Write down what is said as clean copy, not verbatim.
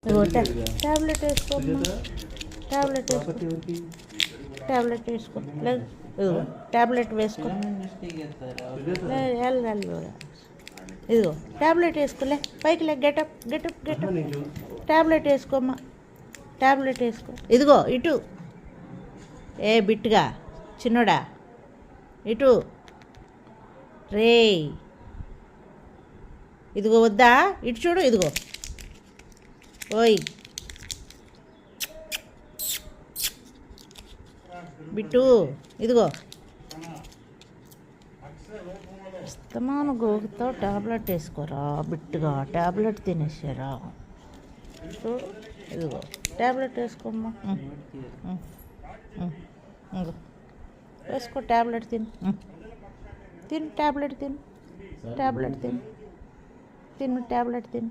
ఇదిగో ట్యాబ్లెట్ వేసుకోమ్మా. ట్యాబ్లెట్ వేసుకో. ట్యాబ్లెట్ వేసుకో. లేదు ఇదిగో ట్యాబ్లెట్ వేసుకో. లేదు వెళ్ళాలి. ఇదిగో ట్యాబ్లెట్ వేసుకోలే. పైకి లే. Get up get up get up. ట్యాబ్లెట్ వేసుకోమ్మా. ట్యాబ్లెట్ వేసుకో. ఇదిగో ఇటు. ఏ బిట్టుగా చిన్నోడా ఇటు రే. ఇదిగో వద్దా. ఇటు చూడు. ఇదిగో ఓయ్ బిట్టు. ఇదిగో ఇస్తమాను గోగుతో ట్యాబ్లెట్ వేసుకోరా బిట్టుగా. ట్యాబ్లెట్ తినేసారా చూడు. ఇదిగో ట్యాబ్లెట్ వేసుకోమ్మా. ఇంకో వేసుకో. ట్యాబ్లెట్ తిను. తిను ట్యాబ్లెట్ తిను. ట్యాబ్లెట్ తిను. తిను ట్యాబ్లెట్ తిను.